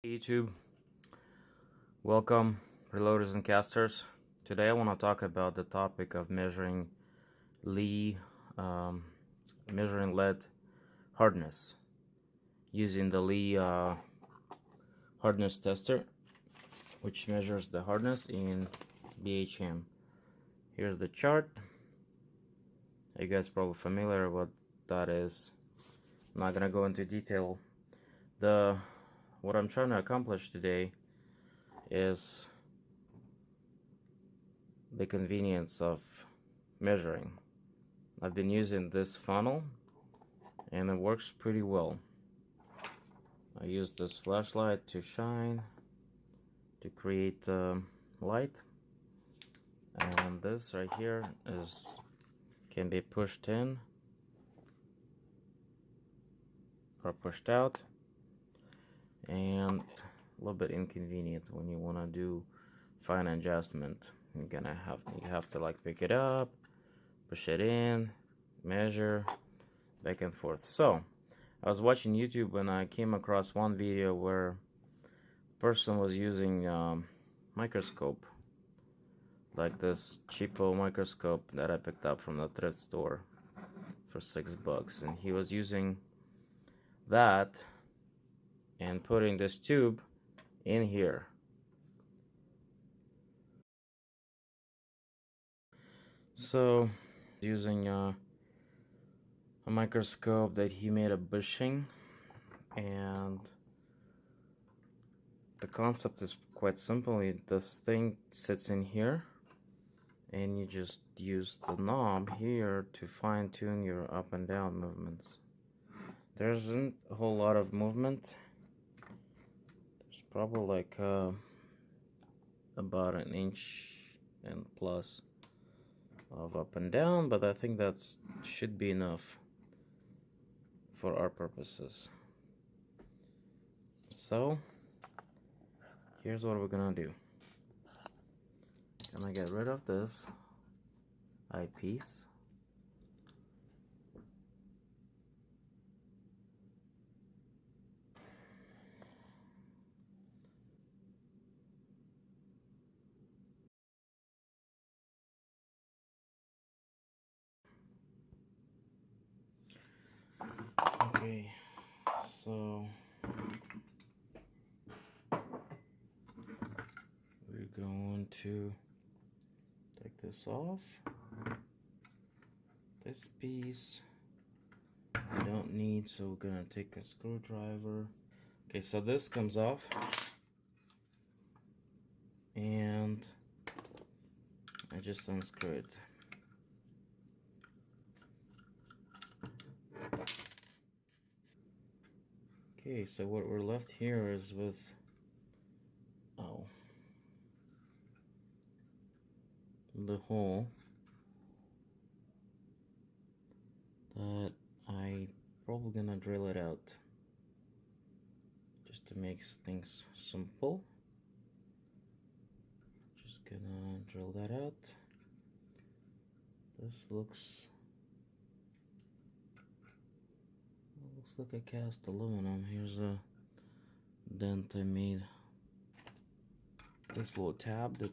YouTube, welcome reloaders and casters. Today I want to talk about the topic of measuring lead hardness using the lead hardness tester, which measures the hardness in BHM. Here's the chart. You guys probably familiar what that is. I'm not gonna go into detail. What I'm trying to accomplish today is the convenience of measuring. I've been using this funnel and it works pretty well. I use this flashlight to shine to create light, and this right here can be pushed in or pushed out, and a little bit inconvenient when you want to do fine adjustment. You have to like pick it up, push it in, measure, back and forth. So I was watching YouTube when I came across one video where a person was using microscope, like this cheapo microscope that I picked up from the thrift store for $6, and he was using that and putting this tube in here. So using a microscope that he made a bushing, and the concept is quite simple. This thing sits in here and you just use the knob here to fine-tune your up and down movements. There isn't a whole lot of movement. There's probably like about an inch and plus of up and down, but I think that should be enough for our purposes. So here's what we're gonna do. Gonna get rid of this eyepiece. Okay, so we're going to take this off. This piece we don't need, so we're gonna take a screwdriver. Okay, so this comes off, and I just unscrew it. Okay, so what we're left here is with the hole that I probably gonna drill it out just to make things simple. Just gonna drill that out. This looks like a cast aluminum. Here's a dent I made. This little tab that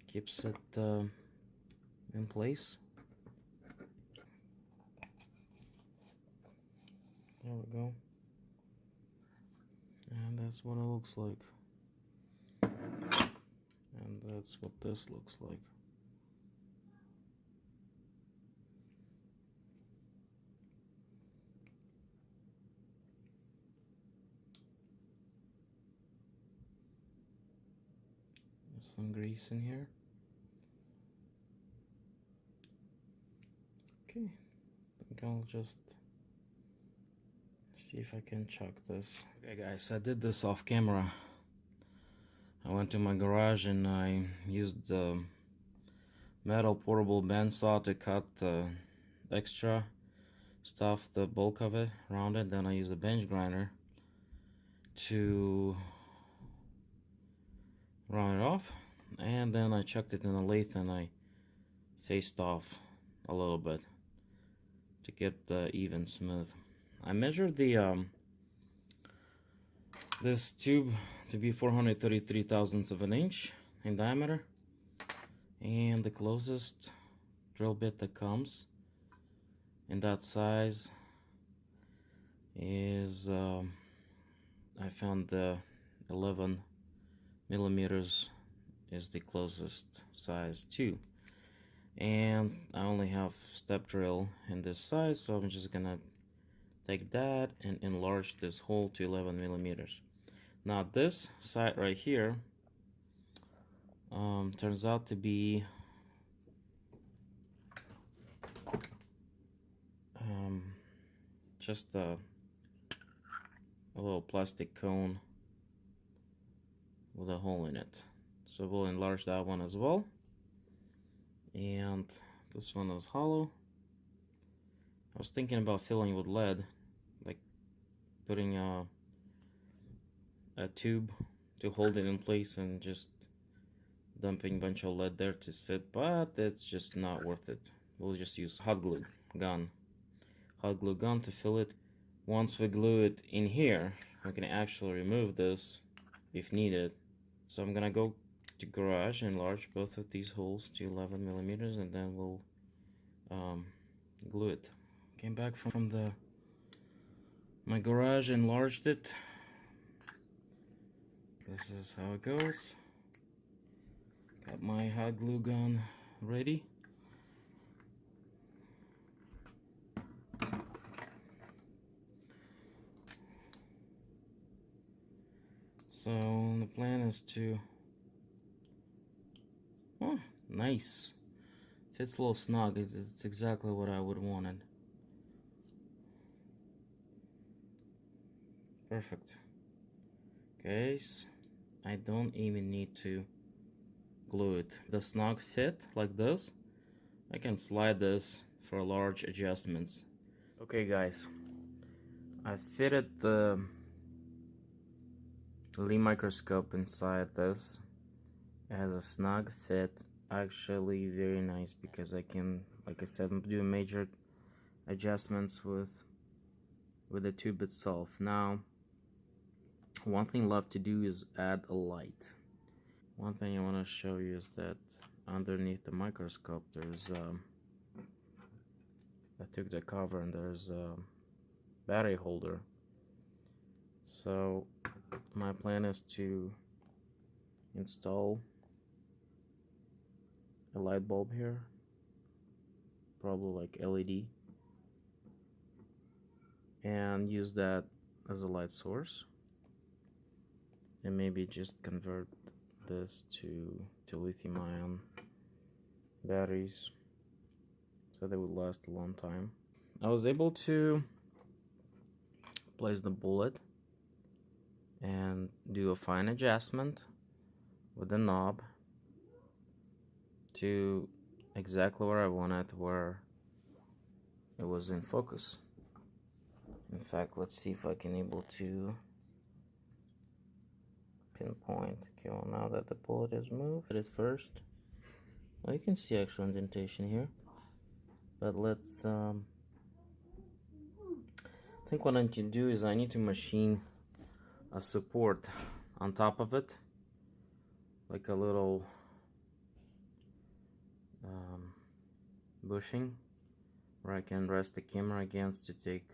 keeps it in place. There we go. And that's what it looks like. And that's what this looks like. There's some grease in here. Okay, I think I'll just see if I can chuck this. Okay guys, I did this off camera. I went to my garage and I used the metal portable bandsaw to cut the extra stuff, the bulk of it, around it. Then I used a bench grinder to round it off, and then I chucked it in the lathe and I faced off a little bit to get the even smooth. I measured the this tube to be 433 thousandths of an inch in diameter, and the closest drill bit that comes in that size is I found the 11 millimeters is the closest size too, and I only have step drill in this size, so I'm just gonna take that and enlarge this hole to 11 millimeters. Now this side right here turns out to be just a little plastic cone with a hole in it, so we'll enlarge that one as well. And this one is hollow. I was thinking about filling with lead, like putting a tube to hold it in place and just dumping a bunch of lead there to sit, but it's just not worth it. We'll just use hot glue gun to fill it. Once we glue it in here, we can actually remove this if needed. So I'm gonna go to garage and enlarge both of these holes to 11 millimeters, and then we'll glue it. Came back from my garage, enlarged it. This is how it goes. Got my hot glue gun ready. So the plan is to, oh, nice. Fits a little snug. It's exactly what I would wanted. Perfect. Okay, I don't even need to glue it. The snug fit like this, I can slide this for large adjustments. Okay guys, I fitted the Lee microscope inside this. It has a snug fit, actually very nice, because I can, like I said, do major adjustments with the tube itself. Now, one thing left to do is add a light. One thing I want to show you is that underneath the microscope there's I took the cover and there's a battery holder. So my plan is to install a light bulb here, probably like LED, and use that as a light source, and maybe just convert this to lithium-ion batteries so they would last a long time. I was able to place the bullet and do a fine adjustment with the knob to exactly where I wanted, where it was in focus. In fact, let's see if I can able to pinpoint. Okay, well, now that the bullet is moved, at first, well, you can see actual indentation here, but let's I think what I need to do is I need to machine a support on top of it, like a little bushing where I can rest the camera against to take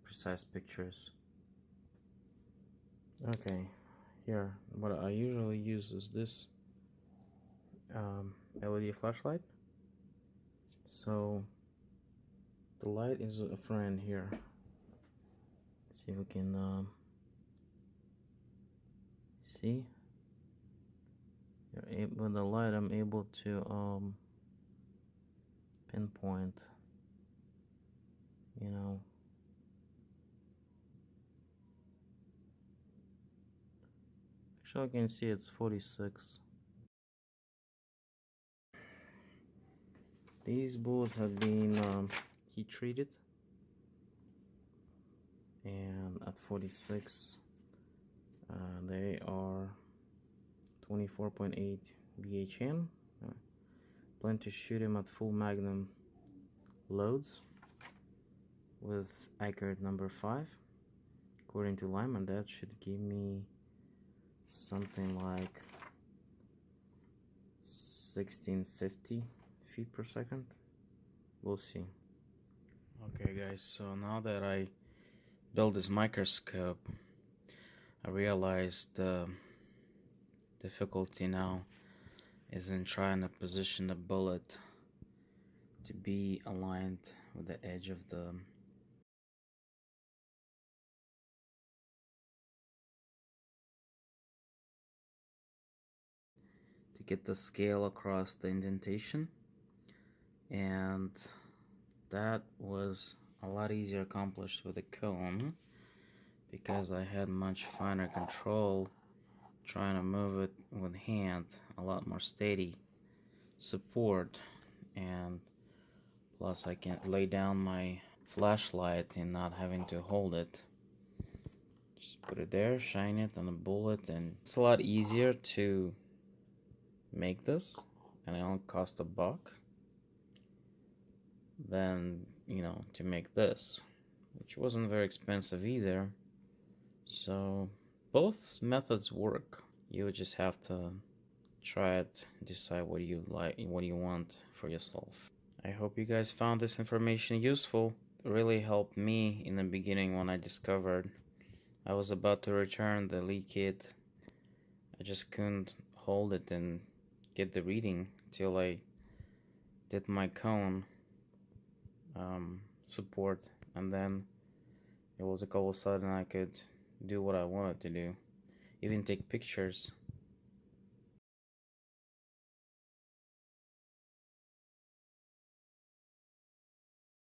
precise pictures. Okay, here what I usually use is this LED flashlight. So the light is a friend here. Let's see if we can see. With the light I'm able to pinpoint, you know, actually I can see it's 46. These bullets have been heat treated, and at 46 they are 24.8 BHN. Plan to shoot him at full magnum loads with accurate number 5. According to Lyman, that should give me something like 1650 feet per second. We'll see. Okay guys, so now that I built this microscope, I realized the difficulty now is in trying to position the bullet to be aligned with the edge of the to get the scale across the indentation, and that was a lot easier accomplished with a cone because I had much finer control trying to move it with hand, a lot more steady support, and plus I can lay down my flashlight and not having to hold it. Just put it there, shine it on a bullet, and it's a lot easier to make this, and it only cost $1 than, you know, to make this, which wasn't very expensive either. So both methods work. You would just have to try it, decide what you like, what you want for yourself. I hope you guys found this information useful. It really helped me in the beginning when I discovered I was about to return the lead kit. I just couldn't hold it and get the reading till I did my cone support, and then it was like all of a sudden I could do what I wanted to do, even take pictures